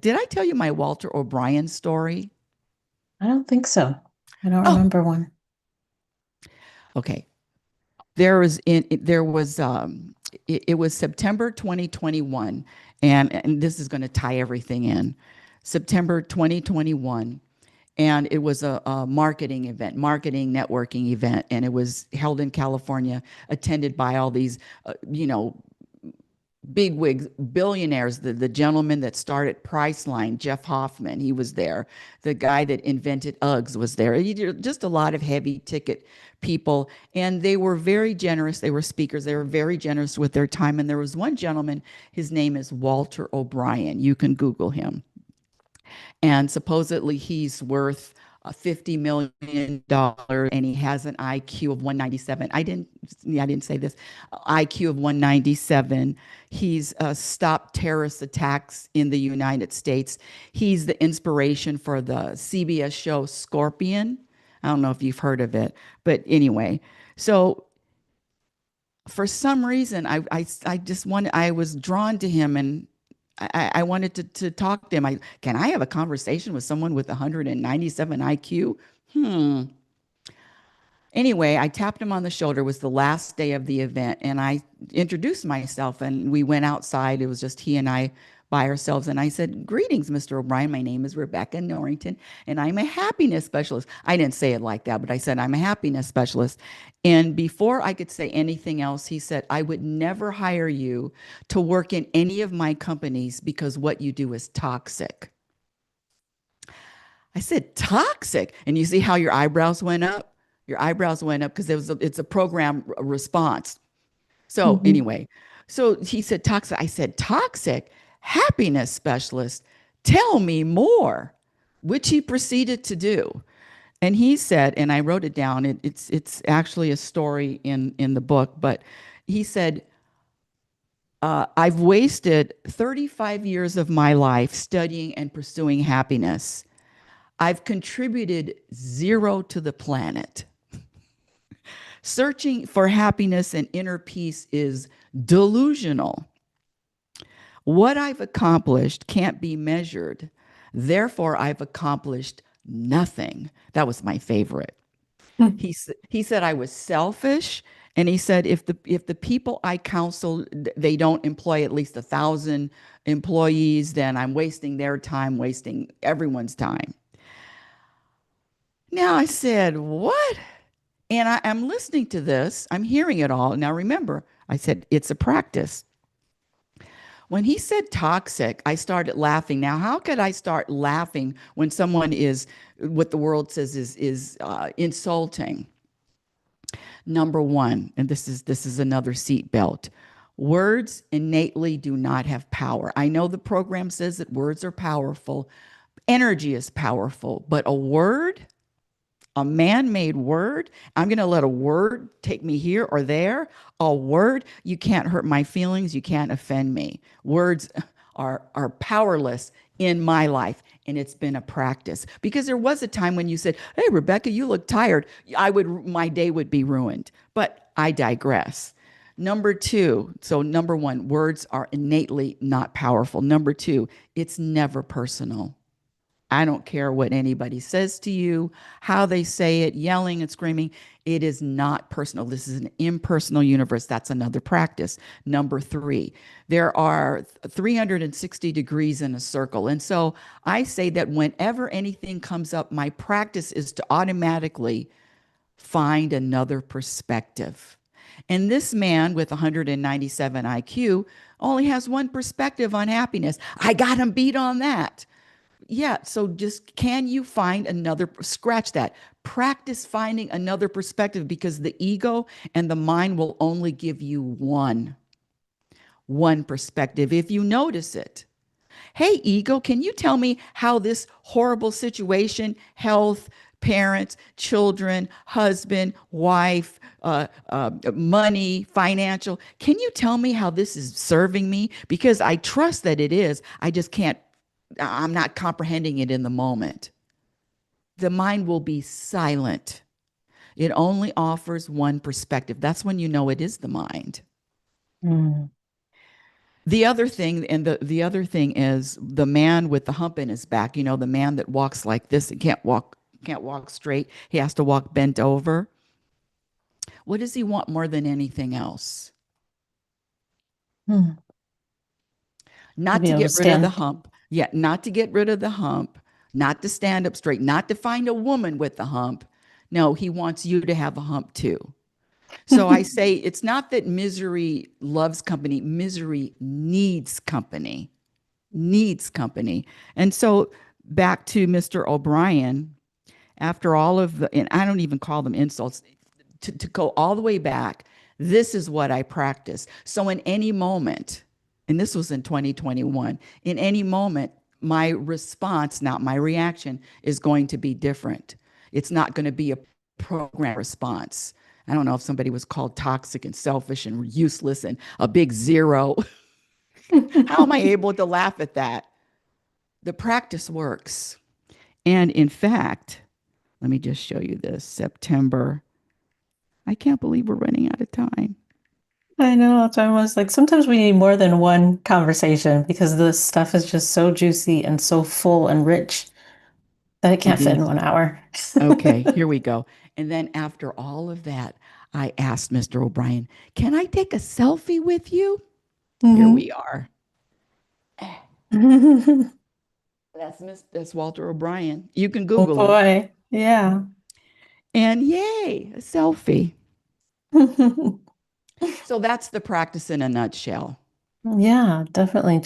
did I tell you my Walter O'Brien story? I don't think so. I don't Oh, remember one. okay. There was September 2021, and this is going to tie everything in. September 2021, and it was a marketing event, marketing networking event, and it was held in California, attended by all these, big wigs, billionaires. The gentleman that started Priceline, Jeff Hoffman, he was there. The guy that invented Uggs was there. Just a lot of heavy ticket people, and they were very generous. They were speakers. They were very generous with their time. And there was one gentleman. His name is Walter O'Brien. You can Google him, and supposedly he's worth $50 million, and he has an IQ of 197. I didn't say this. IQ of 197. He's stopped terrorist attacks in the United States. He's the inspiration for the CBS show Scorpion. I don't know if you've heard of it, but anyway. So for some reason, I was drawn to him, and I wanted to talk to him. Can I have a conversation with someone with 197 IQ? Hmm. Anyway, I tapped him on the shoulder. It was the last day of the event, and I introduced myself, and we went outside. It was just he and I by ourselves. And I said, "Greetings, Mr. O'Brien. My name is Rebecca Norrington, and I'm a happiness specialist." I didn't say it like that, but I said, "I'm a happiness specialist." And before I could say anything else, he said, "I would never hire you to work in any of my companies because what you do is toxic." I said, "Toxic?" And you see how your eyebrows went up? Your eyebrows went up because it's a program response. So Hmm. anyway, so he said toxic. I said, "Toxic? Happiness specialist. Tell me more," which he proceeded to do. And he said, and I wrote it down. It's actually a story in the book, but he said, "I've wasted 35 years of my life studying and pursuing happiness. I've contributed zero to the planet. Searching for happiness and inner peace is delusional. What I've accomplished can't be measured. Therefore, I've accomplished nothing." That was my favorite. He said I was selfish, and he said if the people I counsel, they don't employ at least 1,000 employees, then I'm wasting their time, wasting everyone's time. Now I said, "What?" And I'm listening to this. I'm hearing it all. Now remember, I said it's a practice. When he said toxic, I started laughing. Now, how could I start laughing when someone is what the world says is insulting? Number one, and this is another seat belt. Words innately do not have power. I know the program says that words are powerful, energy is powerful, but a man-made word, I'm going to let a word take me here or there. A word, you can't hurt my feelings, you can't offend me. Words are powerless in my life, and it's been a practice because there was a time when you said, "Hey, Rebecca, you look tired." My day would be ruined. But I digress. Number two, so number one, words are innately not powerful. Number two, it's never personal. I don't care what anybody says to you, how they say it, yelling and screaming. It is not personal. This is an impersonal universe. That's another practice. Number three, there are 360 degrees in a circle. And so I say that whenever anything comes up, my practice is to automatically find another perspective. And this man with 197 IQ only has one perspective on happiness. I got him beat on that. Yeah, so just can you find another, scratch that. Practice finding another perspective because the ego and the mind will only give you one perspective if you notice it. "Hey, ego, can you tell me how this horrible situation, health, parents, children, husband, wife, money, financial, can you tell me how this is serving me? Because I trust that it is. I just can't, I'm not comprehending it in the moment." The mind will be silent. It only offers one perspective. That's when you know it is the mind. Mm. The other thing, and the other thing is the man with the hump in his back, you know, the man that walks like this and can't walk straight. He has to walk bent over. What does he want more than anything else? Hmm. To Not be to able to get rid of the stand. hump. Yeah, not to get rid of the hump, not to stand up straight, not to find a woman with the hump. No, he wants you to have a hump too. So I say it's not that misery loves company, misery needs company. And so back to Mr. O'Brien, after all of the, and I don't even call them insults, to go all the way back, this is what I practice. So in any moment, and this was in 2021, in any moment, my response, not my reaction, is going to be different. It's not going to be a program response. I don't know if somebody was called toxic and selfish and useless and a big zero. How am I able to laugh at that? The practice works. And in fact, let me just show you this September. I can't believe we're running out of time. I know. That's why I was like, sometimes we need more than one conversation because this stuff is just so juicy and so full and rich that it It can't fit in is. 1 hour. Okay, here we go. And then after all of that, I asked Mr. O'Brien, can I take a selfie with you? Here Hmm. we are. Oh That's Walter O'Brien. You can Google him. boy. Yeah. And yay, a selfie. So that's the practice in a nutshell. Yeah, definitely